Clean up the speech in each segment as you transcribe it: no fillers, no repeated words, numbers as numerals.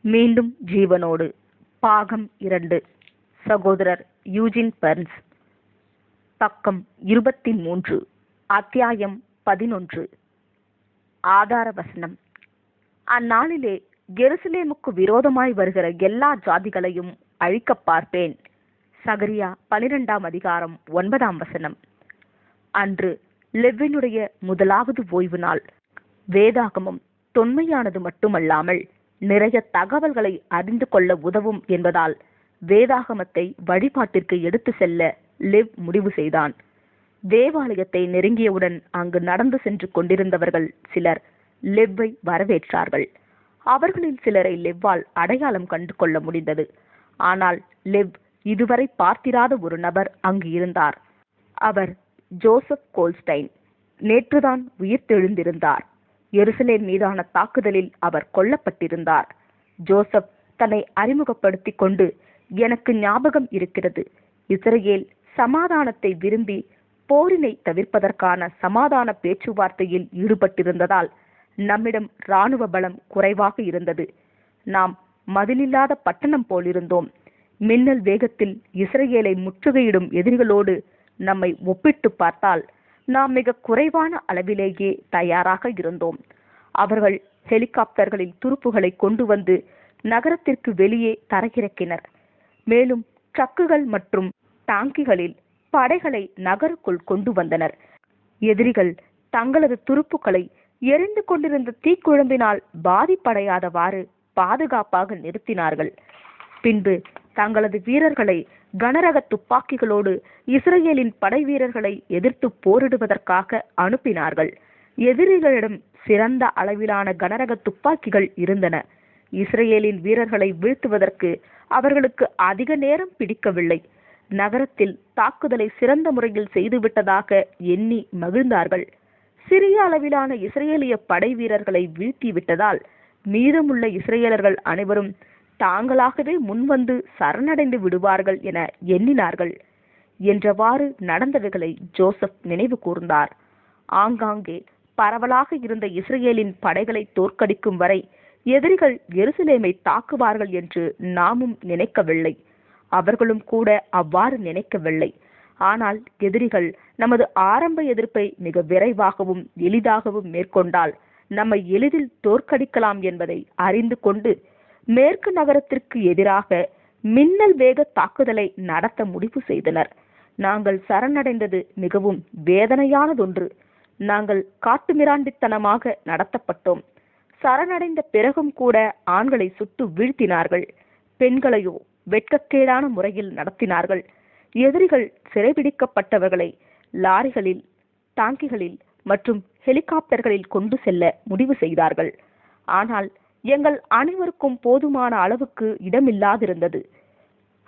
மீண்டும் ஜீவனோடு பாகம் 2. சகோதரர் யூஜின் பர்ன்ஸ். பக்கம் 23, அத்தியாயம் 11. ஆதார வசனம். அந்நாளிலே எருசலேமுக்கு விரோதமாய் வருகிற எல்லா ஜாதிகளையும் அழிக்கப் பார்ப்பேன். சகரியா 12ஆம் அதிகாரம் 9ஆம் வசனம். அன்று லெவ்வினுடைய முதலாவது ஓய்வு நாள். வேதாகமம் தொன்மையானது மட்டுமல்லாமல் நிறைய தகவல்களை அறிந்து கொள்ள உதவும் என்பதால் வேதாகமத்தை வழிபாட்டிற்கு எடுத்து செல்ல லெவ் முடிவு செய்தான். தேவாலயத்தை நெருங்கியவுடன் அங்கு நடந்து சென்று கொண்டிருந்தவர்கள் சிலர் லெவ்வை வரவேற்றார்கள். அவர்களில் சிலரை லெவ்வால் அடையாளம் கண்டு கொள்ள முடிந்தது. ஆனால் லெவ் இதுவரை பார்த்திராத ஒரு நபர் அங்கு இருந்தார். அவர் ஜோசப் கோல்ஸ்டைன். நேற்றுதான் உயிர்த்தெழுந்திருந்தார். எருசலேம் மீதான தாக்குதலில் அவர் கொல்லப்பட்டிருந்தார். ஜோசப் தன்னை அறிமுகப்படுத்திக் கொண்டு, எனக்கு ஞாபகம் இருக்கிறது, இஸ்ரவேல் சமாதானத்தை விரும்பி போரினை தவிர்ப்பதற்கான சமாதான பேச்சுவார்த்தையில் ஈடுபட்டிருந்ததால் நம்மிடம் இராணுவ பலம் குறைவாக இருந்தது. நாம் மதிலில்லாத பட்டணம் போலிருந்தோம். மின்னல் வேகத்தில் இஸ்ரவேலை முற்றுகையிடும் எதிரிகளோடு நம்மை ஒப்பிட்டு பார்த்தால் நாம் மிக குறைவான அளவிலேயே தயாராக இருந்தோம். அவர்கள் ஹெலிகாப்டர்களில் துருப்புகளை கொண்டு வந்து நகரத்திற்கு வெளியே தரையிறக்கினர். மேலும் ட்ரக்குகள் மற்றும் டாங்கிகளில் படைகளை நகருக்குள் கொண்டு வந்தனர். எதிரிகள் தங்களது துருப்புக்களை எரிந்து கொண்டிருந்த தீக்குழம்பினால் பாதிப்படையாதவாறு பாதுகாப்பாக நிறுத்தினார்கள். பின்பு தங்களது வீரர்களை கனரக துப்பாக்கிகளோடு இஸ்ரவேலின் படை வீரர்களை எதிர்த்து போரிடுவதற்காக அனுப்பினார்கள். எதிரிகளிடம் சிறந்த அளவிலான கனரக துப்பாக்கிகள் இருந்தன. இஸ்ரவேலின் வீரர்களை வீழ்த்துவதற்கு அவர்களுக்கு அதிக நேரம் பிடிக்கவில்லை. நகரத்தில் தாக்குதலை சிறந்த முறையில் செய்துவிட்டதாக எண்ணி மகிழ்ந்தார்கள். சிறிய அளவிலான இஸ்ரேலிய படை வீரர்களை வீழ்த்திவிட்டதால் மீதமுள்ள இஸ்ரேலர்கள் அனைவரும் தாங்களாகவே முன்வந்து சரணடைந்து விடுவார்கள் என எண்ணினார்கள். என்றவாறு நடந்தவைகளை ஜோசப் நினைவு கூர்ந்தார். ஆங்காங்கே பரவலாக இருந்த இஸ்ரேலின் படைகளை தோற்கடிக்கும் வரை எதிரிகள் எருசலேமை தாக்குவார்கள் என்று நாமும் நினைக்கவில்லை. அவர்களும் கூட அவ்வாறு நினைக்கவில்லை. ஆனால் எதிரிகள் நமது ஆரம்ப எதிர்ப்பை மிக விரைவாகவும் எளிதாகவும் மேற்கொண்டால் நம்மை எளிதில் தோற்கடிக்கலாம் என்பதை அறிந்து கொண்டு மேற்கு நகரத்திற்கு எதிராக மின்னல் வேக தாக்குதலை நடத்த முடிவு செய்தனர். நாங்கள் சரணடைந்தது மிகவும் வேதனையானதொன்று. நாங்கள் காட்டுமிராண்டித்தனமாக நடத்தப்பட்டோம். சரணடைந்த பிறகும் கூட ஆண்களை சுட்டு வீழ்த்தினார்கள். பெண்களையோ வெட்கக்கேடான முறையில் நடத்தினார்கள். எதிரிகள் சிறைபிடிக்கப்பட்டவர்களை லாரிகளில், டாங்கிகளில் மற்றும் ஹெலிகாப்டர்களில் கொண்டு செல்ல முடிவு செய்தார்கள். ஆனால் எங்கள் அனைவருக்கும் போதுமான அளவுக்கு இடமில்லாதிருந்தது.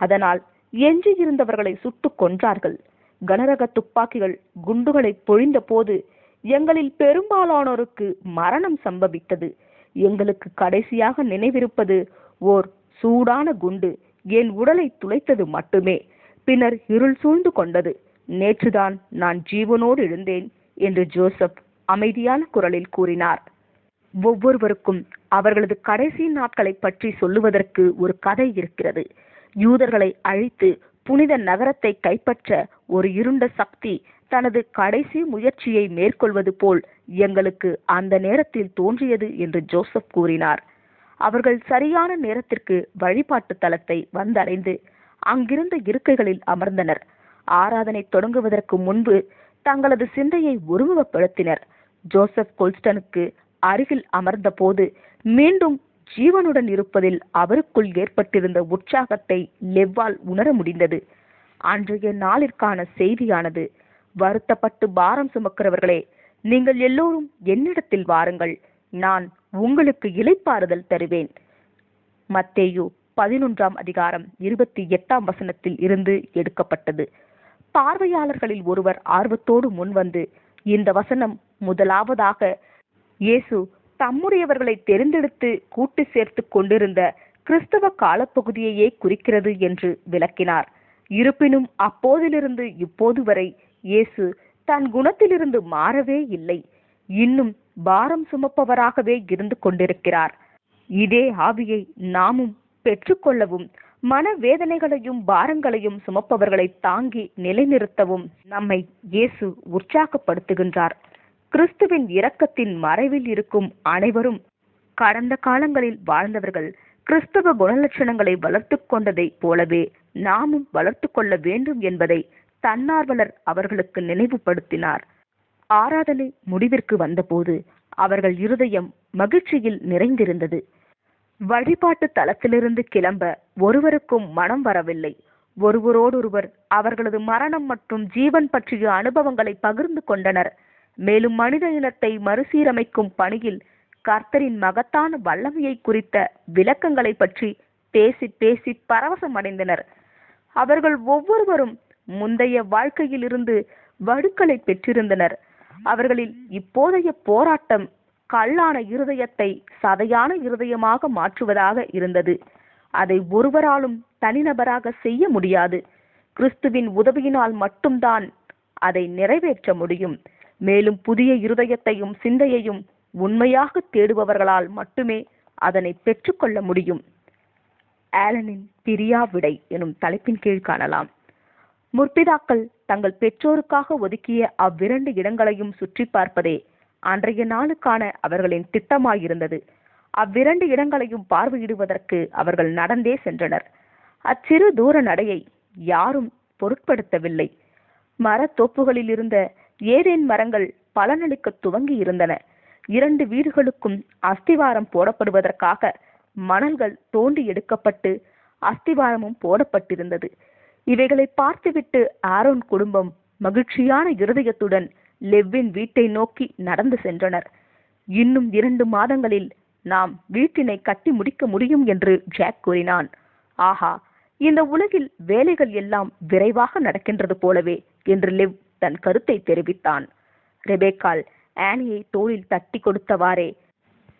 அதனால் எஞ்சியிருந்தவர்களை சுட்டுக் கொன்றார்கள். கனரக துப்பாக்கிகள் குண்டுகளை பொழிந்த போது எங்களில் பெரும்பாலானோருக்கு மரணம் சம்பவித்தது. எங்களுக்கு கடைசியாக நினைவிருப்பது ஓர் சூடான குண்டு என் உடலை துளைத்தது மட்டுமே. பின்னர் இருள் சூழ்ந்து கொண்டது. நேற்றுதான் நான் ஜீவனோடு எழுந்தேன் என்று ஜோசப் அமைதியான குரலில் கூறினார். ஒவ்வொருவருக்கும் அவர்களது கடைசி நாட்களை பற்றி சொல்லுவதற்கு ஒரு கதை இருக்கிறது. யூதர்களை அழித்து புனித நகரத்தை கைப்பற்ற ஒரு இருண்ட சக்தி தனது கடைசி முயற்சியை மேற்கொள்வது போல் எங்களுக்கு அந்த நேரத்தில் தோன்றியது என்று ஜோசப் கூறினார். அவர்கள் சரியான நேரத்திற்கு வழிபாட்டு தலத்தை வந்தடைந்து அங்கிருந்த இருக்கைகளில் அமர்ந்தனர். ஆராதனை தொடங்குவதற்கு முன்பு தங்களது சிந்தையை ஒருமுகப்படுத்தினர். ஜோசப் கோல்ஸ்டனுக்கு அருகில் அமர்ந்த போது மீண்டும் ஜீவனுடன் இருப்பதில் அவருக்குள் ஏற்பட்டிருந்த உற்சாகத்தை லெவ்வால் உணர முடிந்தது. அன்றைய நாளிற்கான செய்தியானது, வருத்தப்பட்டு பாரம் சுமக்கிறவர்களே, நீங்கள் எல்லோரும் என்னிடத்தில் வாருங்கள், நான் உங்களுக்கு இளைப்பாறுதல் தருவேன். மத்தேயு 11ஆம் அதிகாரம் 28ஆம் வசனத்தில் இருந்து எடுக்கப்பட்டது. பார்வையாளர்களில் ஒருவர் ஆர்வத்தோடு முன்வந்து, இந்த வசனம் முதலாவதாக இயேசு தம்முடையவர்களை தெரிந்தெடுத்து கூட்டு சேர்த்து கொண்டிருந்த கிறிஸ்தவ காலப்பகுதியையே குறிக்கிறது என்று விளக்கினார். இருப்பினும் அப்போதிலிருந்து இப்போது வரை இயேசு தன் குணத்திலிருந்து மாறவே இல்லை. இன்னும் பாரம் சுமப்பவராகவே இருந்து கொண்டிருக்கிறார். இதே ஆவியை நாமும் பெற்றுக்கொள்ளவும் மனவேதனைகளையும் பாரங்களையும் சுமப்பவர்களை தாங்கி நிலைநிறுத்தவும் நம்மை இயேசு உற்சாகப்படுத்துகின்றார். கிறிஸ்துவின் இரக்கத்தின் மறைவில் இருக்கும் அனைவரும் கடந்த காலங்களில் வாழ்ந்தவர்கள் கிறிஸ்தவ குணலட்சணங்களை வளர்த்து கொண்டதை போலவே நாமும் வளர்த்து கொள்ள வேண்டும் என்பதை தன்னார்வலர் அவர்களுக்கு நினைவுபடுத்தினார். ஆராதனை முடிவிற்கு வந்தபோது அவர்கள் இருதயம் மகிழ்ச்சியில் நிறைந்திருந்தது. வழிபாட்டு தலத்திலிருந்து கிளம்ப ஒருவருக்கும் மனம் வரவில்லை. ஒருவரோடொருவர் அவர்களது மரணம் மற்றும் ஜீவன் பற்றிய அனுபவங்களை பகிர்ந்து கொண்டனர். மேலும் மனித இனத்தை மறுசீரமைக்கும் பணியில் கர்த்தரின் மகத்தான வல்லமையை குறித்த விளக்கங்களை பற்றி பேசி பேசி பரவசம் அடைந்தனர். அவர்கள் ஒவ்வொருவரும் முந்தைய வாழ்க்கையிலிருந்து வடுக்களை பெற்றிருந்தனர். அவர்களில் இப்போதைய போராட்டம் கல்லான இருதயத்தை சதையான இருதயமாக மாற்றுவதாக இருந்தது. அதை ஒருவராலும் தனிநபராக செய்ய முடியாது. கிறிஸ்துவின் உதவியினால் மட்டும்தான் அதை நிறைவேற்ற முடியும். மேலும் புதிய இருதயத்தையும் சிந்தையையும் உண்மையாக தேடுபவர்களால் மட்டுமே அதனை பெற்றுக்கொள்ள முடியும். ஆலனின் பிரியா விடை எனும் தலைப்பின் கீழ் காணலாம். முற்பிதாக்கள் தங்கள் பெற்றோருக்காக ஒதுக்கிய அவ்விரண்டு இடங்களையும் சுற்றி பார்ப்பதே அன்றைய நாளுக்கான அவர்களின் திட்டமாயிருந்தது. அவ்விரண்டு இடங்களையும் பார்வையிடுவதற்கு அவர்கள் நடந்தே சென்றனர். அச்சிறு தூர நடையை யாரும் பொருட்படுத்தவில்லை. மரத்தோப்புகளில் இருந்த ஏதேன் மரங்கள் பலனளிக்க துவங்கி இருந்தன. 2 வீடுகளுக்கும் அஸ்திவாரம் போடப்படுவதற்காக மணல்கள் தோண்டி எடுக்கப்பட்டு அஸ்திவாரமும் போடப்பட்டிருந்தது. இவைகளை பார்த்துவிட்டு ஆரோன் குடும்பம் மகிழ்ச்சியான இருதயத்துடன் லெவ்வின் வீட்டை நோக்கி நடந்து சென்றனர். இன்னும் 2 மாதங்களில் நாம் வீட்டினை கட்டி முடிக்க முடியும் என்று ஜாக் கூறினான். ஆஹா, இந்த உலகில் வேலைகள் எல்லாம் விரைவாக நடக்கின்றது போலவே என்று லெவ் தன் கருத்தை தெரிவித்தான். ரெபேக்காள் ஆனியை தோளில் தட்டி கொடுத்தவாறே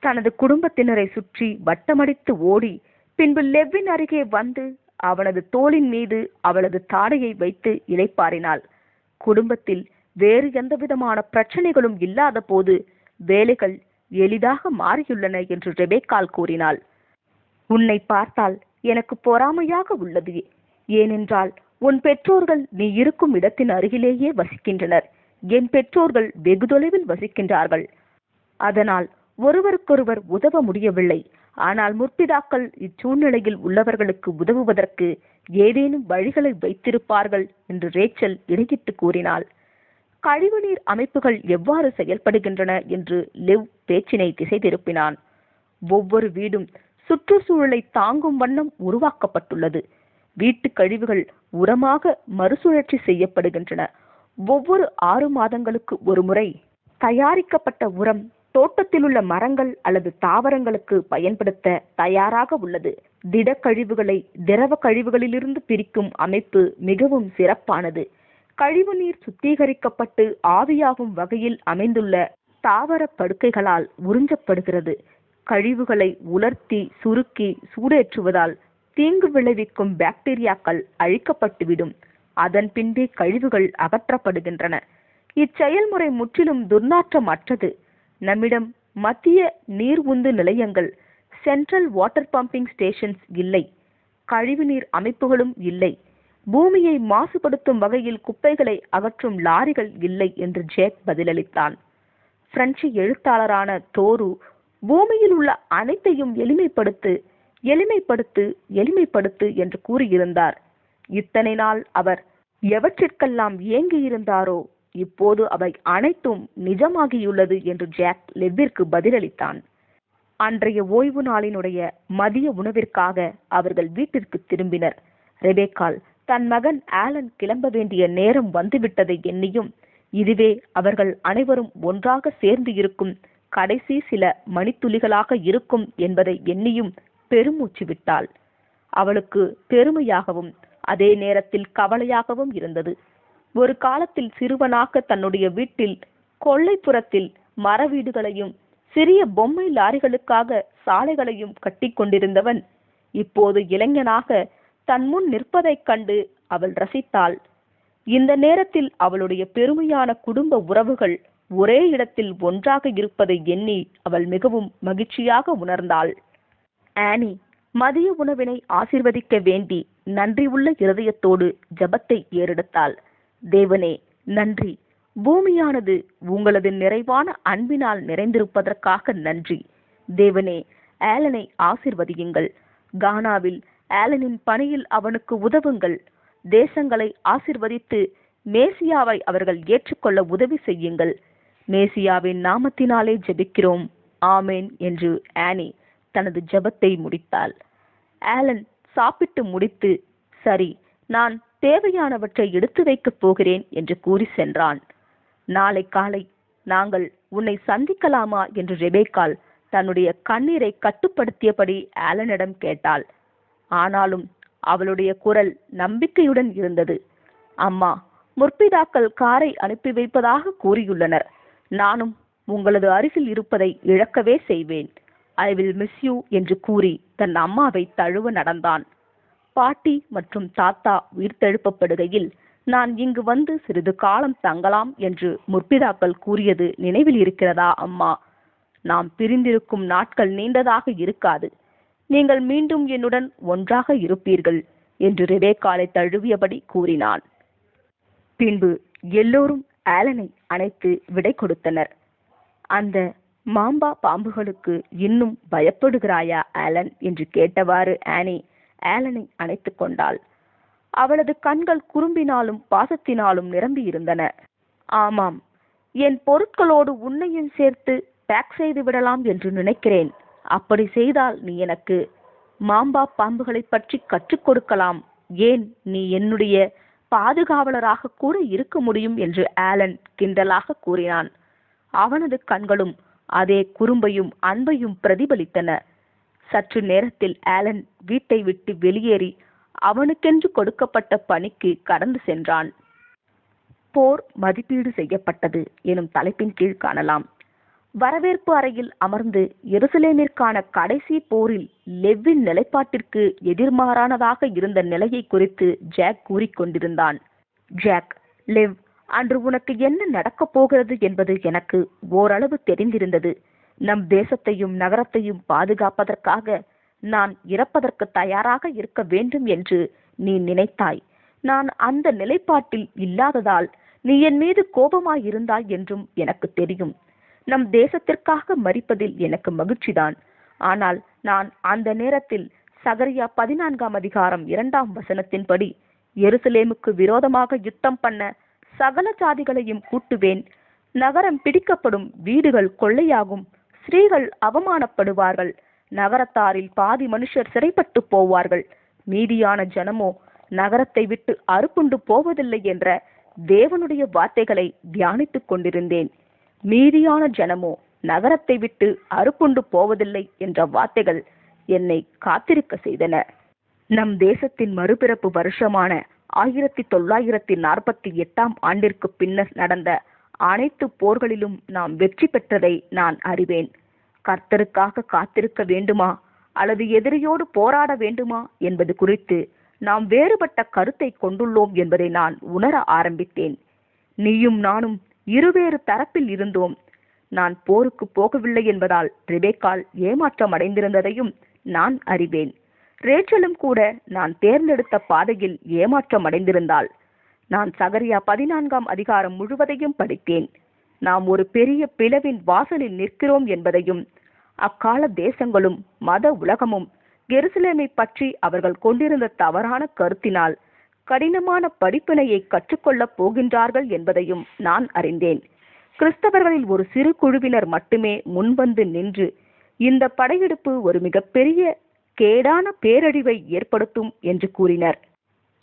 தனது குடும்பத்தினரை சுற்றி வட்டமடித்து ஓடி பின்பு லெவ்வின் அருகே வந்து அவனது தோளின் மீது அவளது தாடையை வைத்து இளைப்பாறினாள். குடும்பத்தில் வேறு எந்தவிதமான பிரச்சனைகளும் இல்லாத போது வேலைகள் எளிதாக மாறியுள்ளன என்று ரெபேக்காள் கூறினாள். உன்னை பார்த்தால் எனக்கு பொறாமையாக உள்ளது. ஏனென்றால் உன் பெற்றோர்கள் நீ இருக்கும் இடத்தின் அருகிலேயே வசிக்கின்றனர். என் பெற்றோர்கள் வெகு தொலைவில் வசிக்கின்றார்கள். அதனால் ஒருவருக்கொருவர் உதவ முடியவில்லை. ஆனால் முற்பிதாக்கள் இச்சூழ்நிலையில் உள்ளவர்களுக்கு உதவுவதற்கு ஏதேனும் வழிகளை வைத்திருப்பார்கள் என்று ரேச்சல் இணையிட்டு கூறினாள். கழிவுநீர் அமைப்புகள் எவ்வாறு செயல்படுகின்றன என்று லெவ் பேச்சினை திசை திருப்பினான். ஒவ்வொரு வீடும் சுற்றுச்சூழலை தாங்கும் வண்ணம் உருவாக்கப்பட்டுள்ளது. வீட்டு கழிவுகள் உரமாக மறுசுழற்சி செய்யப்படுகின்றன. ஒவ்வொரு 6 மாதங்களுக்கு ஒரு முறை தயாரிக்கப்பட்ட உரம் தோட்டத்தில் உள்ள மரங்கள் அல்லது தாவரங்களுக்கு பயன்படுத்த தயாராக உள்ளது. திடக்கழிவுகளை திரவ கழிவுகளிலிருந்து பிரிக்கும் அமைப்பு மிகவும் சிறப்பானது. கழிவுநீர் சுத்திகரிக்கப்பட்டு ஆவியாகும் வகையில் அமைந்துள்ள தாவர படுக்கைகளால் உறிஞ்சப்படுகிறது. கழிவுகளை உலர்த்தி சுருக்கி சூடேற்றுவதால் தீங்கு விளைவிக்கும் பாக்டீரியாக்கள் அழிக்கப்பட்டுவிடும். அதன் பின்பே கழிவுகள் அகற்றப்படுகின்றன. இச்செயல்முறை முற்றிலும் துர்நாற்றமற்றது. நம்மிடம் மத்திய நீர் உந்து நிலையங்கள் சென்ட்ரல் வாட்டர் பம்பிங் ஸ்டேஷன்ஸ் இல்லை. கழிவுநீர் அமைப்புகளும் இல்லை. பூமியை மாசுபடுத்தும் வகையில் குப்பைகளை அகற்றும் லாரிகள் இல்லை என்று ஜேக் பதிலளித்தான். பிரெஞ்சு எழுத்தாளரான தோரு பூமியில் உள்ள அனைத்தையும் எளிமைப்படுத்து எளிமைப்படுத்து எளிமைப்படுத்து என்று கூறியிருந்தார். இத்தனை நாள் அவர் எவற்றிற்கெல்லாம் ஏங்கியிருந்தாரோ இப்போது அவை அனைத்தும் நிஜமாகியுள்ளது என்று ஜாக் லெவ்விற்கு பதிலளித்தான். அன்றைய ஓய்வு நாளினுடைய மதிய உணவிற்காக அவர்கள் வீட்டிற்கு திரும்பினர். ரெபேக்காள் தன் மகன் ஆலன் கிளம்ப வேண்டிய நேரம் வந்துவிட்டதை எண்ணியும் இதுவே அவர்கள் அனைவரும் ஒன்றாக சேர்ந்து இருக்கும் கடைசி சில மணித்துளிகளாக இருக்கும் என்பதை எண்ணியும் பெருமூச்சு விட்டாள். அவளுக்கு பெருமையாகவும் அதே நேரத்தில் கவலையாகவும் இருந்தது. ஒரு காலத்தில் சிறுவனாக தன்னுடைய வீட்டில் கொல்லைப்புறத்தில் மர வீடுகளையும் சிறிய பொம்மை லாரிகளுக்காக சாலைகளையும் கட்டி கொண்டிருந்தவன் இப்போது இளைஞனாக தன் முன் நிற்பதைக் கண்டு அவள் ரசித்தாள். இந்த நேரத்தில் அவளுடைய பெருமையான குடும்ப உறவுகள் ஒரே இடத்தில் ஒன்றாக இருப்பதை எண்ணி அவள் மிகவும் மகிழ்ச்சியாக உணர்ந்தாள். ஆனி மதிய உணவினை ஆசீர்வதிக்க வேண்டி நன்றியுள்ள இருதயத்தோடு ஜெபத்தை ஏறெடுத்தாள். தேவனே, நன்றி. பூமியானது உங்களது நிறைவான அன்பினால் நிறைந்திருப்பதற்காக நன்றி. தேவனே, ஆலனை ஆசீர்வதியுங்கள். கானாவில் ஆலனின் பணியில் அவனுக்கு உதவுங்கள். தேசங்களை ஆசீர்வதித்து மேசியாவை அவர்கள் ஏற்றுக்கொள்ள உதவி செய்யுங்கள். மேசியாவின் நாமத்தினாலே ஜெபிக்கிறோம், ஆமேன் என்று ஆனி தனது ஜெபத்தை முடித்தாள். ஆலன் சாப்பிட்டு முடித்து, சரி, நான் தேவையானவற்றை எடுத்து வைக்கப் போகிறேன் என்று கூறி சென்றான். நாளை காலை நாங்கள் உன்னை சந்திக்கலாமா என்று ரெபேக்காள் தன்னுடைய கண்ணீரை கட்டுப்படுத்தியபடி ஆலனிடம் கேட்டாள். ஆனாலும் அவளுடைய குரல் நம்பிக்கையுடன் இருந்தது. அம்மா, முற்பிதாக்கள் காரை அனுப்பி வைப்பதாக கூறியுள்ளனர். நானும் உங்களது அருகில் இருப்பதை இழக்கவே செய்வேன். ஐ வில் மிஸ் யூ என்று கூறி தன் அம்மாவை தழுவ நடந்தான். பாட்டி மற்றும் தாத்தா உயிர்த்தெழுப்பப்படுகையில் நான் இங்கு வந்து சிறிது காலம் தங்கலாம் என்று முற்பிதாக்கள் கூறியது நினைவில் இருக்கிறதா அம்மா? நாம் பிரிந்திருக்கும் நாட்கள் நீண்டதாக இருக்காது. நீங்கள் மீண்டும் என்னுடன் ஒன்றாக இருப்பீர்கள் என்று ரெபேக்காளை தழுவியபடி கூறினான். பின்பு எல்லோரும் ஆலனை அணைத்து விடை கொடுத்தனர். அந்த மாம்பா பாம்புகளுக்கு இன்னும் பயப்படுகிறாயா ஆலன் என்று கேட்டவாறு ஆனி ஆலனை அணைத்து கொண்டாள். அவளது கண்கள் குறும்பினாலும் பாசத்தினாலும் நிரம்பி இருந்தன. ஆமாம், என் பொருட்களோடு உன்னையும் சேர்த்து பேக் செய்து விடலாம் என்று நினைக்கிறேன். அப்படி செய்தால் நீ எனக்கு மாம்பா பாம்புகளை பற்றி கற்றுக் கொடுக்கலாம். ஏன், நீ என்னுடைய பாதுகாவலராக கூட இருக்க முடியும் என்று ஆலன் கிண்டலாக கூறினான். அவனது கண்களும் அதே குறும்பையும் அன்பையும் பிரதிபலித்தன. சற்று நேரத்தில் ஆலன் வீட்டை விட்டு வெளியேறி அவனுக்கென்று கொடுக்கப்பட்ட பணிக்கு கடந்து சென்றான். போர் மதிப்பீடு செய்யப்பட்டது எனும் தலைப்பின் கீழ் காணலாம். வரவேற்பு அறையில் அமர்ந்து எருசலேமிற்கான கடைசி போரில் லெவ்வின் நிலைப்பாட்டிற்கு எதிர்மாறானதாக இருந்த நிலையை குறித்து ஜாக் கூறிக்கொண்டிருந்தான். ஜாக், லெவ், அன்று உனக்கு என்ன நடக்கப் போகிறது என்பது எனக்கு ஓரளவு தெரிந்திருந்தது. நம் தேசத்தையும் நகரத்தையும் பாதுகாப்பதற்காக நான் இறப்பதற்கு தயாராக இருக்க வேண்டும் என்று நீ நினைத்தாய். நான் அந்த நிலைப்பாட்டில் இல்லாததால் நீ என் மீது கோபமாயிருந்தாய் என்றும் எனக்கு தெரியும். நம் தேசத்திற்காக மரிப்பதில் எனக்கு மகிழ்ச்சிதான். ஆனால் நான் அந்த நேரத்தில் சகரியா 14:2 எருசலேமுக்கு விரோதமாக யுத்தம் பண்ண சகல ஜாதிகளையும் கூட்டுவேன். நகரம் பிடிக்கப்படும், வீடுகள் கொள்ளையாகும், ஸ்திரீகள் அவமானப்படுவார்கள், நகரத்தாரில் பாதி மனுஷர் சிறைப்பட்டு போவார்கள், மீதியான ஜனமோ நகரத்தை விட்டு அறுப்புண்டு போவதில்லை என்ற தேவனுடைய வார்த்தைகளை தியானித்துக் கொண்டிருந்தேன். மீதியான ஜனமோ நகரத்தை விட்டு அறுப்புண்டு போவதில்லை என்ற வார்த்தைகள் என்னை காத்திருக்க செய்தன. நம் தேசத்தின் மறுபிறப்பு வருஷமான 1948 பின்னர் நடந்த அனைத்து போர்களிலும் நாம் வெற்றி பெற்றதை நான் அறிவேன். கர்த்தருக்காக காத்திருக்க வேண்டுமா அல்லது எதிரியோடு போராட வேண்டுமா என்பது குறித்து நாம் வேறுபட்ட கருத்தை கொண்டுள்ளோம் என்பதை நான் உணர ஆரம்பித்தேன். நீயும் நானும் இருவேறு தரப்பில் இருந்தோம். நான் போருக்கு போகவில்லை என்பதால் ரெபேக்காள் ஏமாற்றம் அடைந்திருந்ததையும் நான் அறிவேன். ரேச்சலும் கூட நான் தேர்ந்தெடுத்த பாதையில் ஏமாற்றம் அடைந்திருந்தாள். நான் சகரியா 14 முழுவதையும் படித்தேன். நாம் ஒரு பெரிய பிளவின் வாசலில் நிற்கிறோம் என்பதையும், அக்கால தேசங்களும் மத உலகமும் எருசலேமை பற்றி அவர்கள் கொண்டிருந்த தவறான கருத்தினால் கடினமான படிப்பினையை கற்றுக்கொள்ளப் போகின்றார்கள் என்பதையும் நான் அறிந்தேன். கிறிஸ்தவர்களில் ஒரு சிறு குழுவினர் மட்டுமே முன்வந்து நின்று இந்த படையெடுப்பு ஒரு மிகப்பெரிய கேடான பேரழிவை ஏற்படுத்தும் என்று கூறினர்.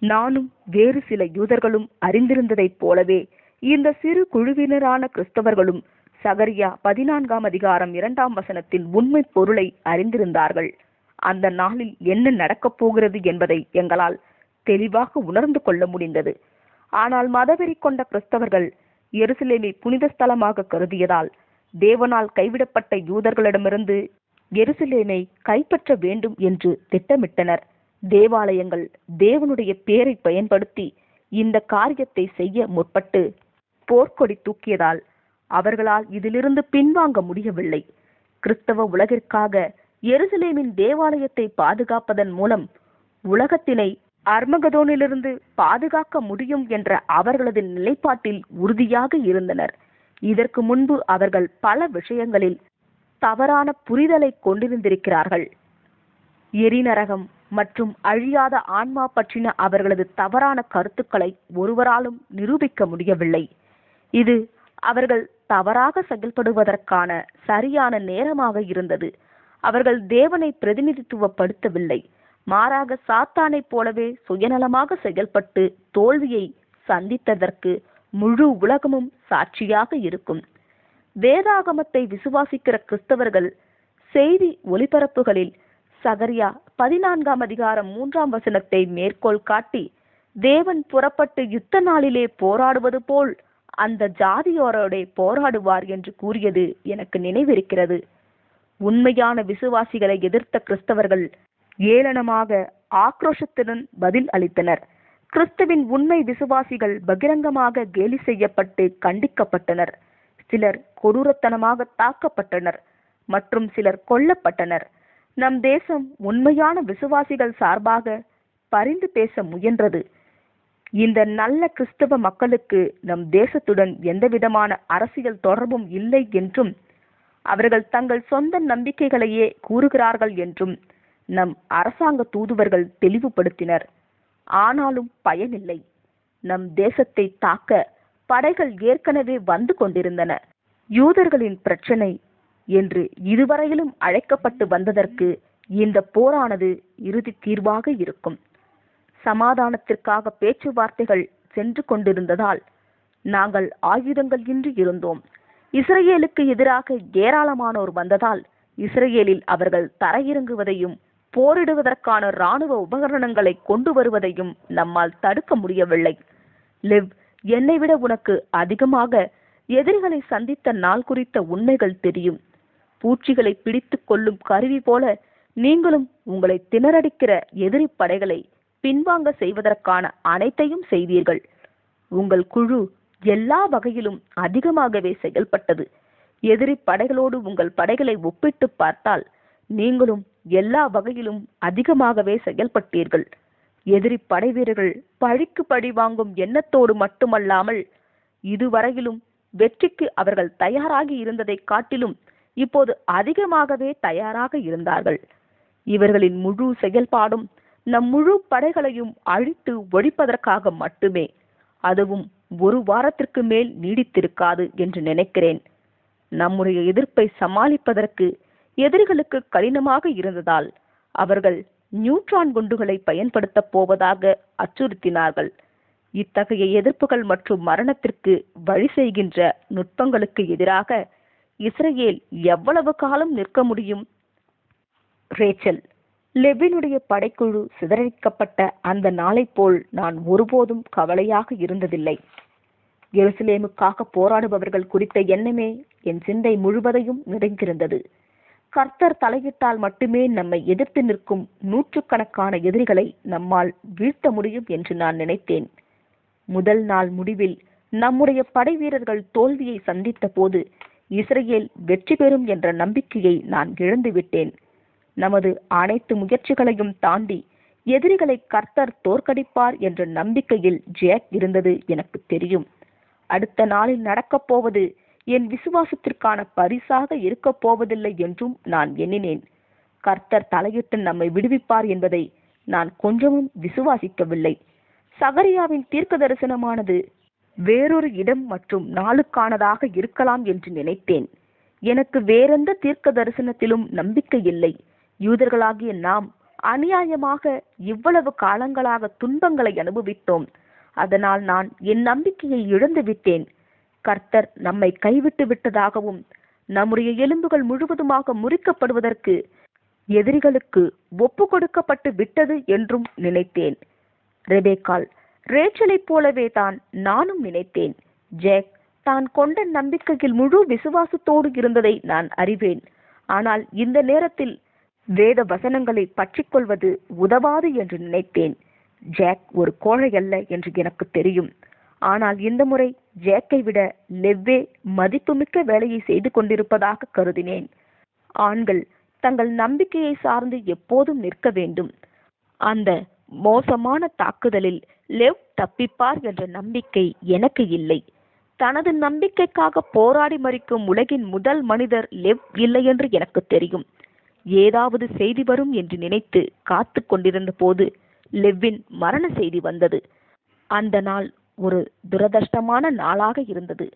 நானும் வேறு சில யூதர்களும் அறிந்திருந்ததைப் போலவே இந்த சிறு குழுவினரான கிறிஸ்தவர்களும் சகரியா 14:2 உண்மை பொருளை அறிந்திருந்தார்கள். அந்த நாளில் என்ன நடக்கப் போகிறது என்பதை எங்களால் தெளிவாக உணர்ந்து கொள்ள முடிந்தது. ஆனால் மதவெறி கொண்ட கிறிஸ்தவர்கள் எருசலேமை புனித ஸ்தலமாக கருதியதால் தேவனால் கைவிடப்பட்ட யூதர்களிடமிருந்து எருசலேமை கைப்பற்ற வேண்டும் என்று திட்டமிட்டனர். தேவாலயங்கள் தேவனுடைய பேரை பயன்படுத்தி இந்த காரியத்தை செய்ய முற்பட்டு போர்க்கொடி தூக்கியதால் அவர்களால் இதிலிருந்து பின்வாங்க முடியவில்லை. கிறிஸ்தவ உலகிற்காக எருசலேமின் தேவாலயத்தை பாதுகாப்பதன் மூலம் உலகத்தினை அர்மகதோனிலிருந்து பாதுகாக்க முடியும் என்ற அவர்களது நிலைப்பாட்டில் உறுதியாக இருந்தனர். இதற்கு முன்பு அவர்கள் பல விஷயங்களில் தவறான புரிதலை கொண்டிருந்திருக்கிறார்கள். எரிநரகம் மற்றும் அழியாத ஆன்மா பற்றின அவர்களது தவறான கருத்துக்களை ஒருவராலும் நிரூபிக்க முடியவில்லை. இது அவர்கள் தவறாக செயல்படுவதற்கான சரியான நேரமாக இருந்தது. அவர்கள் தேவனை பிரதிநிதித்துவப்படுத்தவில்லை, மாறாக சாத்தானைப் போலவே சுயநலமாக செயல்பட்டு தோல்வியை சந்தித்ததற்கு முழு உலகமும் சாட்சியாக இருக்கும். வேதாகமத்தை விசுவாசிக்கிற கிறிஸ்தவர்கள் செய்தி ஒலிபரப்புகளில் சகரியா 14:3 மேற்கோள் காட்டி, தேவன் புறப்பட்டு யுத்த நாளிலே போராடுவது போல் அந்த ஜாதியோரோட போராடுவார் என்று கூறியது எனக்கு நினைவிருக்கிறது. உண்மையான விசுவாசிகளை எதிர்த்த கிறிஸ்தவர்கள் ஏளனமாக ஆக்ரோஷத்துடன் பதில் அளித்தனர். கிறிஸ்துவின் உண்மை விசுவாசிகள் பகிரங்கமாக கேலி செய்யப்பட்டு கண்டிக்கப்பட்டனர். சிலர் கொடூரத்தனமாக தாக்கப்பட்டனர் மற்றும் சிலர் கொல்லப்பட்டனர். நம் தேசம் உண்மையான விசுவாசிகள் சார்பாக பரிந்து பேச முயன்றது. இந்த நல்ல கிறிஸ்தவ மக்களுக்கு நம் தேசத்துடன் எந்தவிதமான அரசியல் தொடர்பும் இல்லை என்றும் அவர்கள் தங்கள் சொந்த நம்பிக்கைகளையே கூறுகிறார்கள் என்றும் நம் அரசாங்க தூதுவர்கள் தெளிவுபடுத்தினர். ஆனாலும் பயனில்லை. நம் தேசத்தை தாக்க படைகள் ஏற்கனவே வந்து கொண்டிருந்தன. யூதர்களின் பிரச்சனை என்று இதுவரையிலும் அழைக்கப்பட்டு வந்ததற்கு இந்த போரானது இறுதி தீர்வாக இருக்கும். சமாதானத்திற்காக பேச்சுவார்த்தைகள் சென்று கொண்டிருந்ததால் நாங்கள் ஆயுதங்கள் இன்றி இருந்தோம். இஸ்ரேலுக்கு எதிராக ஏராளமானோர் வந்ததால் இஸ்ரேலில் அவர்கள் தரையிறங்குவதையும் போரிடுவதற்கான இராணுவ உபகரணங்களை கொண்டு வருவதையும் நம்மால் தடுக்க முடியவில்லை. லிவ், என்னை விட உனக்கு அதிகமாக எதிரிகளை சந்தித்த நாள் குறித்த உண்மைகள் தெரியும். பூச்சிகளை பிடித்து கொள்ளும் கருவி போல நீங்களும் உங்களை திணறடிக்கிற எதிரி படைகளை பின்வாங்க செய்வதற்கான அனைத்தையும் செய்தீர்கள். உங்கள் குழு எல்லா வகையிலும் அதிகமாகவே செயல்பட்டது. எதிரி படைகளோடு உங்கள் படைகளை ஒப்பிட்டு பார்த்தால் நீங்களும் எல்லா வகையிலும் அதிகமாகவே செயல்பட்டீர்கள். எதிரி படை வீரர்கள் பழிக்கு பழி வாங்கும் எண்ணத்தோடு மட்டுமல்லாமல் இதுவரையிலும் வெற்றிக்கு அவர்கள் தயாராகி இருந்ததை காட்டிலும் இப்போது அதிகமாகவே தயாராக இருந்தார்கள். இவர்களின் முழு செயல்பாடும் நம் முழு படைகளையும் அழித்து ஒழிப்பதற்காக மட்டுமே. அதுவும் ஒரு வாரத்திற்கு மேல் நீடித்திருக்காது என்று நினைக்கிறேன். நம்முடைய எதிர்ப்பை சமாளிப்பதற்கு எதிரிகளுக்கு கடினமாக இருந்ததால் அவர்கள் நியூட்ரான் குண்டுகளை பயன்படுத்தப் போவதாக அச்சுறுத்தினார்கள். இத்தகைய எதிர்ப்புகள் மற்றும் மரணத்திற்கு வழி செய்கின்ற நுட்பங்களுக்கு எதிராக இஸ்ரேல் எவ்வளவு காலம் நிற்க முடியும்? ரேச்சல், லெவினுடைய படைக்குழு சிதறடிக்கப்பட்ட அந்த நாளை போல் நான் ஒருபோதும் கவலையாக இருந்ததில்லை. எருசலேமுக்காக போராடுபவர்கள் குறித்த எண்ணமே என் சிந்தை முழுவதையும் நிறைந்திருந்தது. கர்த்தர் தலையிட்டால் மட்டுமே நம்மை எதிர்த்து நிற்கும் நூற்றுக்கணக்கான எதிரிகளை நம்மால் வீழ்த்த முடியும் என்று நான் நினைத்தேன். முதல் நாள் முடிவில் நம்முடைய படை வீரர்கள் தோல்வியை சந்தித்த போது இஸ்ரேல் வெற்றி பெறும் என்ற நம்பிக்கையை நான் இழந்துவிட்டேன். நமது அனைத்து முயற்சிகளையும் தாண்டி எதிரிகளை கர்த்தர் தோற்கடிப்பார் என்ற நம்பிக்கையில் ஜேக் இருந்தது எனக்கு தெரியும். அடுத்த நாளில் நடக்கப் போவது என் விசுவாசத்திற்கான பரிசாக இருக்கப் போவதில்லை என்றும் நான் எண்ணினேன். கர்த்தர் தலையிட்டு நம்மை விடுவிப்பார் என்பதை நான் கொஞ்சமும் விசுவாசிக்கவில்லை. சகரியாவின் தீர்க்க தரிசனமானது வேறொரு இடம் மற்றும் நாளுக்கானதாக இருக்கலாம் என்று நினைத்தேன். எனக்கு வேறெந்த தீர்க்க தரிசனத்திலும் நம்பிக்கை இல்லை. யூதர்களாகிய நாம் அநியாயமாக இவ்வளவு காலங்களாக துன்பங்களை அனுபவித்தோம். அதனால் நான் என் நம்பிக்கையை இழந்து விட்டேன். கர்த்தர் நம்மை கைவிட்டு விட்டதாகவும் நம்முடைய எலும்புகள் முழுவதுமாக முறிக்கப்படுவதற்கு எதிரிகளுக்கு ஒப்பு கொடுக்கப்பட்டு விட்டது என்றும் நினைத்தேன். ரெபேக்காள், ரேச்சலைப் போலவே தான் நானும் நினைத்தேன். ஜேக் தான் கொண்ட நம்பிக்கையில் முழு விசுவாசத்தோடு இருந்ததை நான் அறிவேன். ஆனால் இந்த நேரத்தில் வேத வசனங்களை பற்றிக்கொள்வது உதவாது என்று நினைத்தேன். ஜேக் ஒரு கோழை அல்ல என்று எனக்கு தெரியும். ஆனால் இந்த முறை ஜேக்கை விட லெவ்வே மதிப்புமிக்க வேலையை செய்து கொண்டிருப்பதாக கருதினேன். ஆண்கள் தங்கள் நம்பிக்கையை சார்ந்து எப்போதும் நிற்க வேண்டும். அந்த மோசமான தாக்குதலில் லெவ் தப்பிப்பார் என்ற நம்பிக்கை எனக்கு இல்லை. தனது நம்பிக்கைக்காக போராடி மறிக்கும் உலகின் முதல் மனிதர் லெவ் இல்லை என்று எனக்கு தெரியும். ஏதாவது செய்தி வரும் என்று நினைத்து காத்து கொண்டிருந்த போது லெவ்வின் மரண செய்தி வந்தது. அந்த நாள் ஒரு துரதிர்ஷ்டமான நாளாக இருந்தது.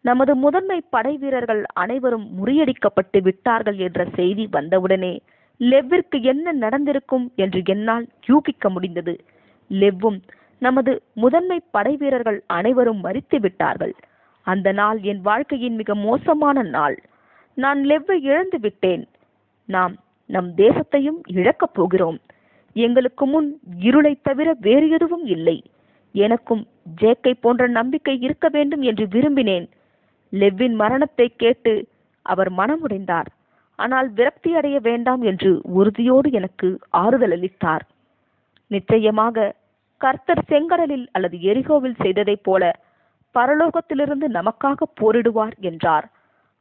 நமது முதன்மை படை வீரர்கள் அனைவரும் முறியடிக்கப்பட்டு விட்டார்கள் என்ற செய்தி வந்தவுடனே லெவ்விற்கு என்ன நடந்திருக்கும் என்று என்னால் யூகிக்க முடிந்தது. லெவ்வும் நமது முதன்மை படை வீரர்கள் அனைவரும் மரித்து விட்டார்கள். அந்த நாள் என் வாழ்க்கையின் மிக மோசமான நாள். நான் லெவ்வை இழந்து விட்டேன். நாம் நம் தேசத்தையும் இழக்கப் போகிறோம். எங்களுக்கு முன் இருளை தவிர வேறு எதுவும் இல்லை. எனக்கும் ஜேக்கை போன்ற நம்பிக்கை இருக்க வேண்டும் என்று விரும்பினேன். லெவ்வின் மரணத்தை கேட்டு அவர் மனமுடைந்தார். ஆனால் விரக்தி அடைய வேண்டாம் என்று உறுதியோடு எனக்கு ஆறுதல் அளித்தார். நிச்சயமாக கர்த்தர் செங்கடலில் அல்லது எரிகோவில் செய்ததைப் போல பரலோகத்திலிருந்து நமக்காக போரிடுவார் என்றார்.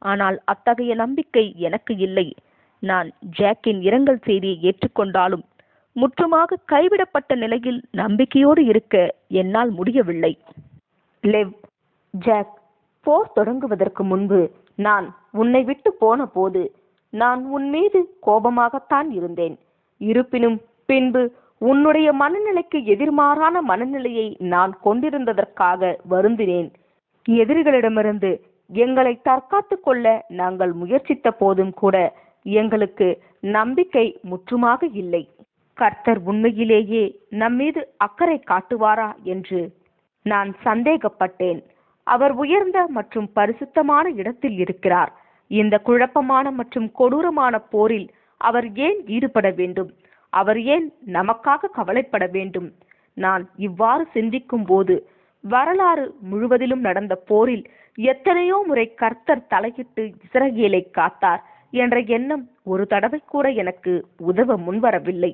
ஆனால் அத்தகைய நம்பிக்கை எனக்கு இல்லை. நான் ஜேக்கின் இரங்கல் செய்தியை ஏற்றுக்கொண்டாலும் முற்றுமாக கைவிடப்பட்ட நிலையில் நம்பிக்கையோடு இருக்க என்னால் முடியவில்லை. லெவ், ஜேக், போர் தொடங்குவதற்கு முன்பு நான் உன்னை விட்டு போன போது நான் உன் மீது கோபமாகத்தான் இருந்தேன். இருப்பினும் பின்பு உன்னுடைய மனநிலைக்கு எதிர்மாறான மனநிலையை நான் கொண்டிருந்ததற்காக வருந்தினேன். எதிரிகளிடமிருந்து எங்களை தற்காத்து கொள்ள நாங்கள் முயற்சித்த போதும் கூட எங்களுக்கு நம்பிக்கை முற்றுமாக இல்லை. கர்த்தர் உண்மையிலேயே நம்மீது அக்கறை காட்டுவாரா என்று நான் சந்தேகப்பட்டேன். அவர் உயர்ந்த மற்றும் பரிசுத்தமான இடத்தில் இருக்கிறார். இந்த குழப்பமான மற்றும் கொடூரமான போரில் அவர் ஏன் ஈடுபட வேண்டும்? அவர் ஏன் நமக்காக கவலைப்பட வேண்டும்? நான் இவ்வாறு சிந்திக்கும் போது வரலாறு முழுவதிலும் நடந்த போரில் எத்தனையோ முறை கர்த்தர் தலையிட்டு இஸ்ரவேலை காத்தார் என்ற எண்ணம் ஒரு தடவை கூட எனக்கு உதவ முன்வரவில்லை.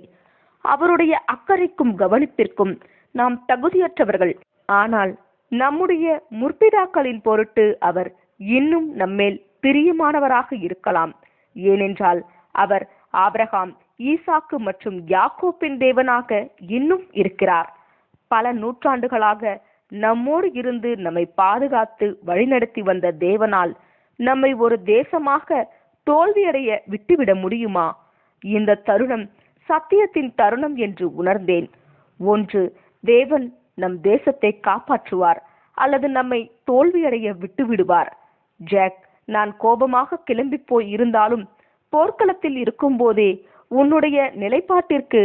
அவருடைய அக்கறைக்கும் கவனிப்பிற்கும் நாம் தகுதியற்றவர்கள். ஆனால் நம்முடைய முற்பிதாக்களின் பொருட்டு அவர் இன்னும் நம்மேல் பிரியமானவராக இருக்கலாம். ஏனென்றால் அவர் ஆபிரகாம், ஈசாக்கு மற்றும் யாக்கோப்பின் தேவனாக இன்னும் இருக்கிறார். பல நூற்றாண்டுகளாக நம்மோடு இருந்து நம்மை பாதுகாத்து வழிநடத்தி வந்த தேவனால் நம்மை ஒரு தேசமாக தோல்வியடைய விட்டுவிட முடியுமா? இந்த தருணம் சத்தியத்தின் தருணம் என்று உணர்ந்தேன். ஒன்று, தேவன் நம் தேசத்தை காப்பாற்றுவார் அல்லது நம்மை தோல்வியடைய விட்டுவிடுவார். ஜேக், நான் கோபமாக கிளம்பி போய் இருந்தாலும் போர்க்களத்தில் இருக்கும் போதே உன்னுடைய நிலைப்பாட்டிற்கு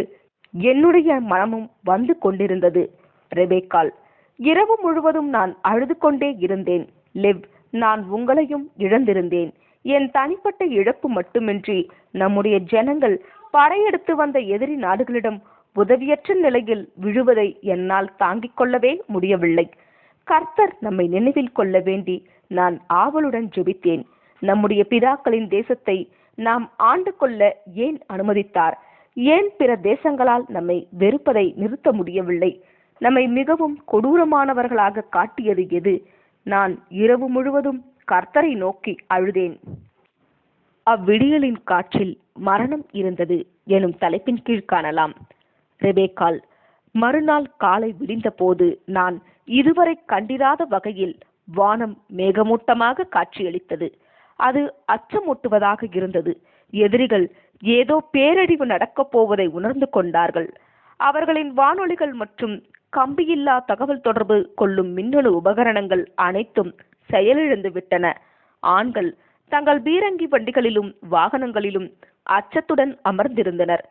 என்னுடைய மனமும் வந்து கொண்டிருந்தது. ரெபேக்காள், இரவு முழுவதும் நான் அழுது கொண்டே இருந்தேன். லெவ், நான் உங்களையும் இழந்திருந்தேன். என் தனிப்பட்ட இழப்பு மட்டுமின்றி நம்முடைய ஜனங்கள் படையெடுத்து வந்த எதிரி நாடுகளிடம் உதவியற்ற நிலையில் விழுவதை என்னால் தாங்கிக் கொள்ளவே முடியவில்லை. கர்த்தர் நம்மை நினைவில் கொள்ள வேண்டி நான் ஆவலுடன் ஜெபித்தேன். நம்முடைய பிதாக்களின் தேசத்தை நாம் ஆண்டு கொள்ள ஏன் அனுமதித்தார்? ஏன் பிற தேசங்களால் நம்மை வெறுப்பதை நிறுத்த முடியவில்லை? நம்மை மிகவும் கொடூரமானவர்களாக காட்டியது எது? நான் இரவு முழுவதும் கர்த்தரை நோக்கி அழுதேன். அவ்விடியலின் காற்றில் மரணம் இருந்தது எனும் தலைப்பின் கீழ் காணலாம். ரெபேக்காள், மறுநாள் காலை விடிந்த போது நான் இதுவரை கண்டிராத வகையில் வானம் மேகமூட்டமாக காட்சியளித்தது. அது அச்சமூட்டுவதாக இருந்தது. எதிரிகள் ஏதோ பேரழிவு நடக்கப் போவதை உணர்ந்து கொண்டார்கள். அவர்களின் வானொலிகள் மற்றும் கம்பியில்லா தகவல் தொடர்பு கொள்ளும் மின்னணு உபகரணங்கள் அனைத்தும் செயலிழந்து விட்டன. ஆண்கள் தங்கள் பீரங்கி வண்டிகளிலும் வாகனங்களிலும் அச்சத்துடன் அமர்ந்திருந்தனர்.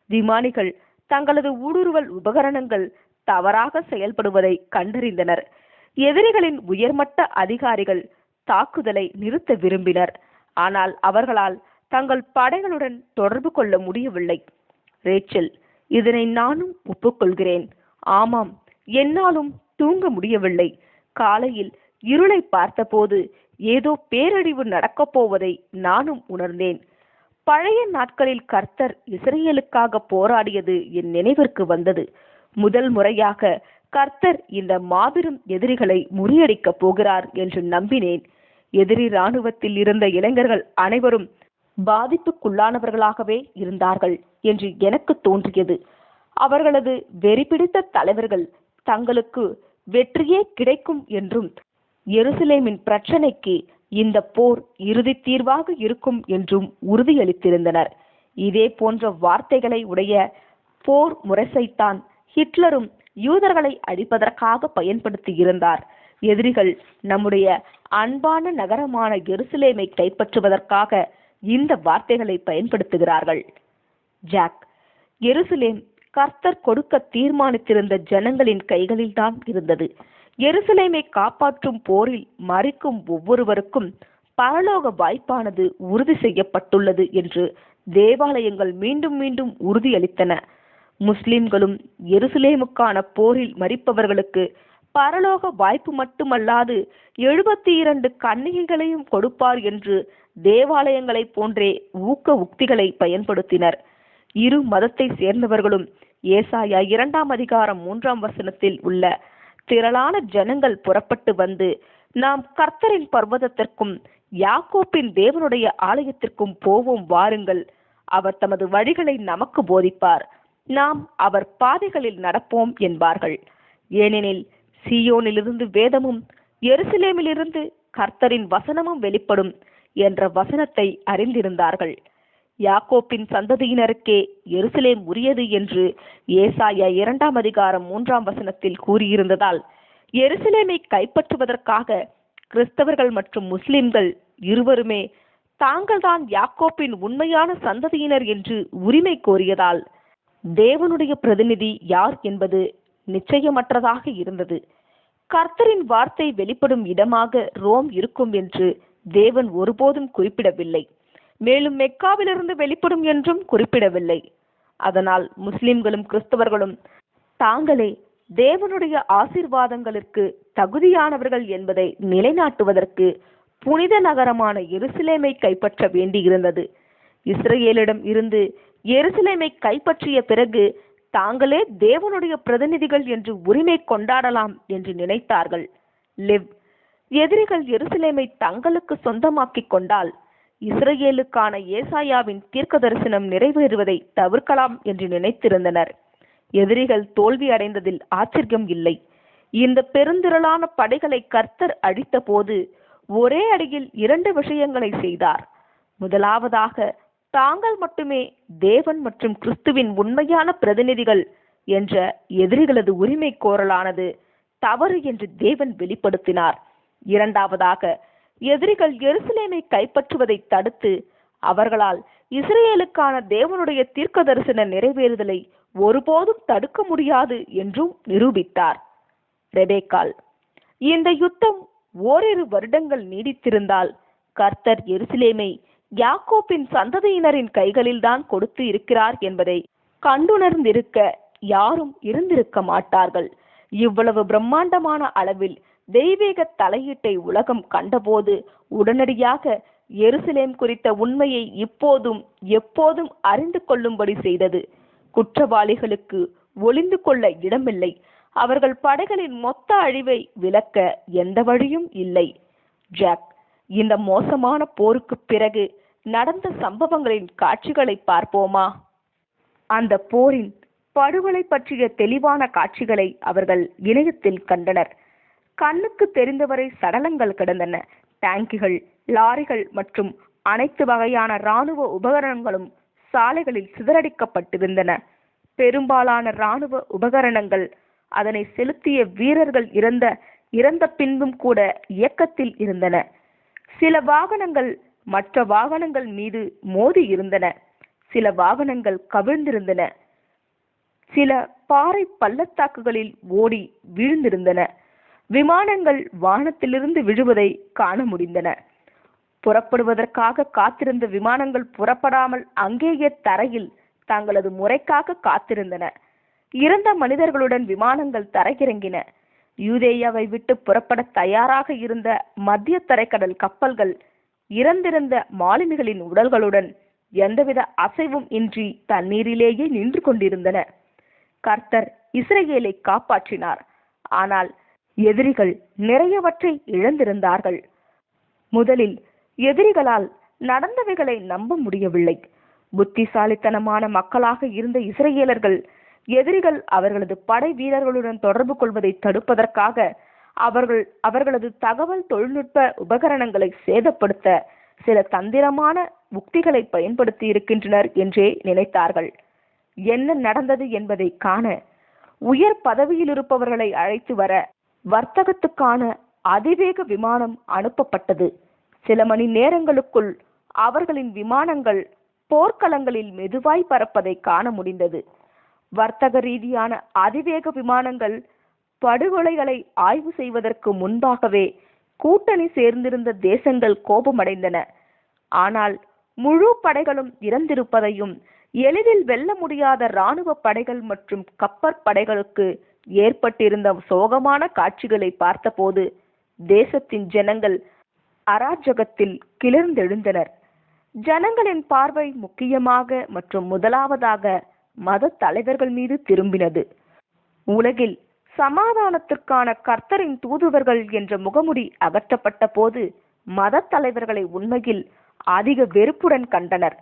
விமானிகள் தங்களது ஊடுருவல் உபகரணங்கள் தவறாக செயல்படுவதை கண்டறிந்தனர். எதிரிகளின் உயர்மட்ட அதிகாரிகள் தாக்குதலை நிறுத்த விரும்பினர். ஆனால் அவர்களால் தங்கள் படைகளுடன் தொடர்பு கொள்ள முடியவில்லை. ரேச்சல், இதனை நானும் ஒப்புக்கொள்கிறேன். ஆமாம், என்னாலும் தூங்க முடியவில்லை. காலையில் இருளை பார்த்தபோது ஏதோ பேரழிவு நடக்கப் போவதை நானும் உணர்ந்தேன். பழைய நாட்களில் கர்த்தர் இஸ்ரவேலுக்காக போராடியது என் நினைவிற்கு வந்தது. முதல் முறையாக கர்த்தர் இந்த மாபெரும் எதிரிகளை முறியடிக்கப் போகிறார் என்று நம்பினேன். எதிரி இராணுவத்தில் இருந்த இளைஞர்கள் அனைவரும் பாதிப்புக்குள்ளானவர்களாகவே இருந்தார்கள் என்று எனக்கு தோன்றியது. அவர்களது வெறிபிடித்த தலைவர்கள் தங்களுக்கு வெற்றியே கிடைக்கும் என்றும் எருசலேமின் பிரச்சனைக்கு இந்த போர் இறுதி தீர்வாக இருக்கும் என்றும் உறுதியளித்திருந்தனர். இதே போன்ற வார்த்தைகளை உடைய போர் முரசைத்தான் ஹிட்லரும் யூதர்களை அழிப்பதற்காக பயன்படுத்தி இருந்தார். எதிரிகள் நம்முடைய அன்பான நகரமான எருசலேமை கைப்பற்றுவதற்காக இந்த வார்த்தைகளை பயன்படுத்துகிறார்கள். ஜாக், எருசலேம் கர்த்தர் கொடுக்க தீர்மானித்திருந்த ஜனங்களின் கைகளில்தான் இருந்தது. எருசலேமை காப்பாற்றும் போரில் மறிக்கும் ஒவ்வொருவருக்கும் பரலோக வாய்ப்பானது உறுதி செய்யப்பட்டுள்ளது என்று தேவாலயங்கள் மீண்டும் மீண்டும் உறுதியளித்தன. முஸ்லிம்களும் எருசலேமுக்கான போரில் மரிப்பவர்களுக்கு பரலோக வாய்ப்பு மட்டுமல்லாது 72 கன்னிகைகளையும் கொடுப்பார் என்று தேவாலயங்களை போன்றே ஊக்க உக்திகளை பயன்படுத்தினர். இரு மதத்தை சேர்ந்தவர்களும் ஏசாயா 2:3 உள்ள திரளான ஜனங்கள் புறப்பட்டு வந்து, நாம் கர்த்தரின் பர்வதத்திற்கும் யாக்கோப்பின் தேவனுடைய ஆலயத்திற்கும் போவோம் வாருங்கள், அவர் தமது வழிகளை நமக்கு போதிப்பார், நாம் அவர் பாதைகளில் நடப்போம் என்பார்கள். ஏனெனில் சீயோனிலிருந்து வேதமும் எருசலேமிலிருந்து கர்த்தரின் வசனமும் வெளிப்படும் என்ற வசனத்தை அறிந்திருந்தார்கள். யாக்கோப்பின் சந்ததியினருக்கே எருசலேம் உரியது என்று ஏசாயா 2:3 கூறியிருந்ததால் எருசலேமை கைப்பற்றுவதற்காக கிறிஸ்தவர்கள் மற்றும் முஸ்லிம்கள் இருவருமே தாங்கள்தான் யாக்கோப்பின் உண்மையான சந்ததியினர் என்று உரிமை கோரியதால் தேவனுடைய பிரதிநிதி யார் என்பது நிச்சயமற்றதாக இருந்தது. கர்த்தரின் வார்த்தை வெளிப்படும் இடமாக ரோம் இருக்கும் என்று தேவன் ஒருபோதும் குறிப்பிடவில்லை. மேலும் மெக்காவிலிருந்து வெளிப்படும் என்றும் குறிப்பிடவில்லை. அதனால் முஸ்லிம்களும் கிறிஸ்தவர்களும் தாங்களே தேவனுடைய ஆசீர்வாதங்களுக்கு தகுதியானவர்கள் என்பதை நிலைநாட்டுவதற்கு புனித நகரமான எருசலேமை கைப்பற்ற வேண்டியிருந்தது. இஸ்ரேலிடம் இருந்து எருசலேமை கைப்பற்றிய பிறகு தாங்களே தேவனுடைய பிரதிநிதிகள் என்று உரிமை கொண்டாடலாம் என்று நினைத்தார்கள். லிவ், எதிரிகள் எருசலேமை தங்களுக்கு சொந்தமாக்கிக் கொண்டால் இஸ்ரேலுக்கான ஏசாயாவின் தீர்க்க தரிசனம் நிறைவேறுவதை தவிர்க்கலாம் என்று நினைத்திருந்தனர். எதிரிகள் தோல்வி அடைந்ததில் ஆச்சரியம் இல்லை. இந்த பெருந்திரளான படைகளை கர்த்தர் அழித்த போது ஒரே அடியில் 2 விஷயங்களை செய்தார். முதலாவதாக, தாங்கள் மட்டுமே தேவன் மற்றும் கிறிஸ்துவின் உண்மையான பிரதிநிதிகள் என்ற எதிரிகளது உரிமை கோரலானது தவறு என்று தேவன் வெளிப்படுத்தினார். இரண்டாவதாக, எதிரிகள் எருசலேமை கைப்பற்றுவதை தடுத்து அவர்களால் இஸ்ரேலுக்கான தேவனுடைய தீர்க்க தரிசன நிறைவேறுதலை ஒருபோதும் தடுக்க முடியாது என்றும் நிரூபித்தார். ரெபேக்காள், இந்த யுத்தம் ஓரிரு வருடங்கள் நீடித்திருந்தால் கர்த்தர் எருசலேமை யாக்கோப்பின் சந்ததியினரின் கைகளில்தான் கொடுத்து இருக்கிறார் என்பதை கண்டுணர்ந்திருக்க யாரும் இருந்திருக்க மாட்டார்கள். இவ்வளவு பிரம்மாண்டமான அளவில் தெய்வீக தலையீட்டை உலகம் கண்டபோது உடனடியாக எருசலேம் குறித்த உண்மையை இப்போதும் எப்போதும் அறிந்து கொள்ளும்படி செய்தது. குற்றவாளிகளுக்கு ஒளிந்து கொள்ள இடமில்லை. அவர்கள் படைகளின் மொத்த அழிவை விலக்க எந்த வழியும் இல்லை. ஜாக், இந்த மோசமான போருக்கு பிறகு நடந்த சம்பவங்களின் காட்சிகளை பார்ப்போமா? அந்த போரின் படுகொலை பற்றிய தெளிவான காட்சிகளை அவர்கள் இணையத்தில் கண்டனர். கண்ணுக்கு தெரிந்தவரை சடலங்கள் கிடந்தன. டேங்குகள், லாரிகள் மற்றும் அனைத்து வகையான இராணுவ உபகரணங்களும் சாலைகளில் சிதறடிக்கப்பட்டிருந்தன. பெரும்பாலான இராணுவ உபகரணங்கள் அதனை செலுத்திய வீரர்கள் இறந்த பின்பும் கூட இயக்கத்தில் இருந்தன. சில வாகனங்கள் மற்ற வாகனங்கள் மீது மோதி இருந்தன. சில வாகனங்கள் கவிழ்ந்திருந்தன. சில பாறை பள்ளத்தாக்குகளில் ஓடி வீழ்ந்திருந்தன. விமானங்கள் வானத்திலிருந்து விழுவதை காண முடிந்தன. புறப்படுவதற்காக காத்திருந்த விமானங்கள் புறப்படாமல் அங்கேயே தரையில் தங்களது முறைக்காக காத்திருந்தன. இறந்த மனிதர்களுடன் விமானங்கள் தரையிறங்கின. யூதேயாவை விட்டு புறப்பட தயாராக இருந்த மத்திய தரைக்கடல் கப்பல்கள் இறந்திருந்த மாலுமிகளின் உடல்களுடன் எந்தவித அசைவும் இன்றி தண்ணீரிலேயே நின்று கொண்டிருந்தன. கர்த்தர் இஸ்ரேலை காப்பாற்றினார். ஆனால் எதிரிகள் நிறையவற்றை இழந்திருந்தார்கள். முதலில் எதிரிகளால் நடந்தவைகளை நம்ப முடியவில்லை. புத்திசாலித்தனமான மக்களாக இருந்த இஸ்ரேலர்கள் எதிரிகள் அவர்களது படை வீரர்களுடன் தொடர்பு கொள்வதை தடுப்பதற்காக அவர்களது தகவல் தொழில்நுட்ப உபகரணங்களை சேதப்படுத்த சில தந்திரமான உக்திகளை பயன்படுத்தி இருக்கின்றனர் என்றே நினைத்தார்கள். என்ன நடந்தது என்பதை காண உயர் பதவியில் இருப்பவர்களை அழைத்து வர வர்த்தகத்துக்கான அதிவேக விமானம் அனுப்பப்பட்டது. சில மணி நேரங்களுக்குள் அவர்களின் விமானங்கள் போர்க்களங்களில் மெதுவாய் பறப்பதை காண முடிந்தது. வர்த்தக ரீதியான அதிவேக விமானங்கள் படுகொலைகளை ஆய்வு செய்வதற்கு முன்பாகவே கூட்டணி சேர்ந்திருந்த தேசங்கள் கோபமடைந்தன. ஆனால் முழு படைகளும் இறந்திருப்பதையும் எளிதில் வெல்ல முடியாத இராணுவ படைகள் மற்றும் கப்பற்படைகளுக்கு ஏற்பட்டிருந்த சோகமான காட்சிகளை பார்த்தபோது தேசத்தின் ஜனங்கள் அராஜகத்தில் கிளர்ந்தெழுந்தனர். ஜனங்களின் பார்வை முக்கியமாக மற்றும் முதலாவதாக மத தலைவர்கள் மீது திரும்பினது. உலகில் சமாதானத்திற்கான கர்த்தரின் தூதுவர்கள் என்ற முகமுடி அகற்றப்பட்ட போது மத தலைவர்களை உண்மையில் அதிக வெறுப்புடன் கண்டனர்.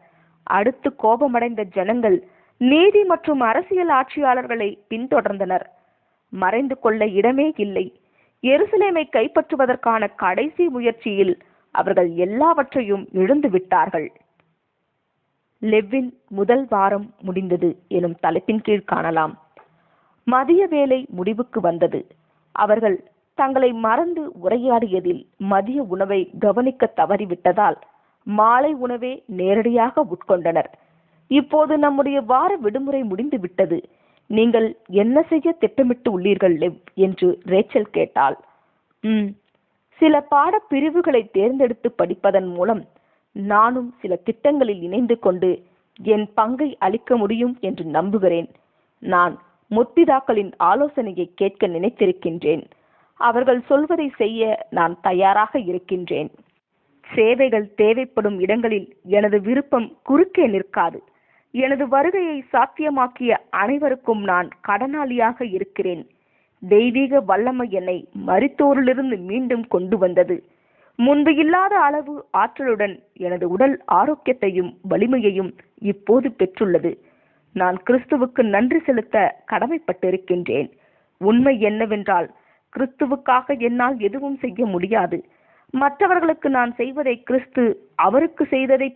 அடுத்து கோபமடைந்த ஜனங்கள் நீதி மற்றும் அரசியல் ஆட்சியாளர்களை பின்தொடர்ந்தனர். மறைந்து கொள்ள இடமே இல்லை. எருசலேமை கைப்பற்றுவதற்கான கடைசி முயற்சியில் அவர்கள் எல்லாவற்றையும் இழந்து விட்டார்கள். லெவ்வின் முதல் வாரம் முடிந்தது எனும் தலைப்பின் கீழ் காணலாம். மதிய வேலை முடிவுக்கு வந்தது. அவர்கள் தங்களை மறந்து உரையாடியதில் மதிய உணவை கவனிக்க தவறிவிட்டதால் மாலை உணவே நேரடியாக உட்கொண்டனர். இப்போது நம்முடைய வார விடுமுறை முடிந்து விட்டது. நீங்கள் என்ன செய்ய திட்டமிட்டு உள்ளீர்கள் லெவ் என்று ரேச்சல் கேட்டாள். சில பாட பிரிவுகளை தேர்ந்தெடுத்து படிப்பதன் மூலம் நானும் சில திட்டங்களில் இணைந்து கொண்டு என் பங்கை அளிக்க முடியும் என்று நம்புகிறேன். நான் முற்பிதாக்களின் ஆலோசனையை கேட்க நினைத்திருக்கின்றேன். அவர்கள் சொல்வதை செய்ய நான் தயாராக இருக்கின்றேன். சேவைகள் தேவைப்படும் இடங்களில் எனது விருப்பம் குறுக்கே நிற்காது. எனது வருகையை சாத்தியமாக்கிய அனைவருக்கும் நான் கடனாளியாக இருக்கிறேன். தெய்வீக வல்லமை என்னை மரித்தோரிலிருந்து மீண்டும் கொண்டு வந்தது. முன்பு இல்லாத அளவு ஆற்றலுடன் எனது உடல் ஆரோக்கியத்தையும் வலிமையையும் இப்போது பெற்றுள்ளது. நான் கிறிஸ்துவுக்கு நன்றி செலுத்த கடமைப்பட்டிருக்கின்றேன். உண்மை என்னவென்றால் கிறிஸ்துவுக்காக என்னால் எதுவும் செய்ய முடியாது. மற்றவர்களுக்கு நான் செய்வதை கிறிஸ்து அவருக்கு செய்ததை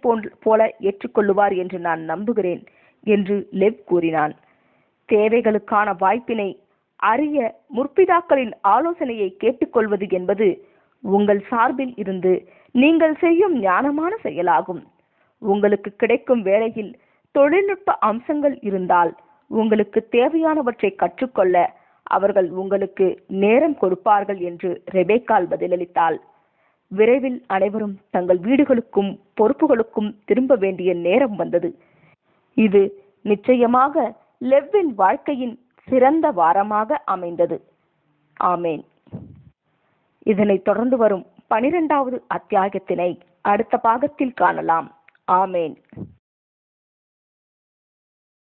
போல ஏற்றுக்கொள்ளுவார் என்று நான் நம்புகிறேன் என்று லெவ் கூறினான். தேவைகளுக்கான வாய்ப்பினை அறிய முற்பிதாக்களின் ஆலோசனையை கேட்டுக்கொள்வது என்பது உங்கள் சார்பில் இருந்து நீங்கள் செய்யும் ஞானமான செயலாகும். உங்களுக்கு கிடைக்கும் வேளையில் தொழில்நுட்ப அம்சங்கள் இருந்தால் உங்களுக்கு தேவையானவற்றை கற்றுக்கொள்ள அவர்கள் உங்களுக்கு நேரம் கொடுப்பார்கள் என்று ரெபேக்காள் பதிலளித்தாள். விரைவில் அனைவரும் தங்கள் வீடுகளுக்கும் பொறுப்புகளுக்கும் திரும்ப வேண்டிய நேரம் வந்தது. இது நிச்சயமாக லெவ்வின் வாழ்க்கையின் சிறந்த வாரமாக அமைந்தது. ஆமேன். இதனைத் தொடர்ந்து வரும் 12வது அத்தியாயத்தினை அடுத்த பாகத்தில் காணலாம். ஆமேன்.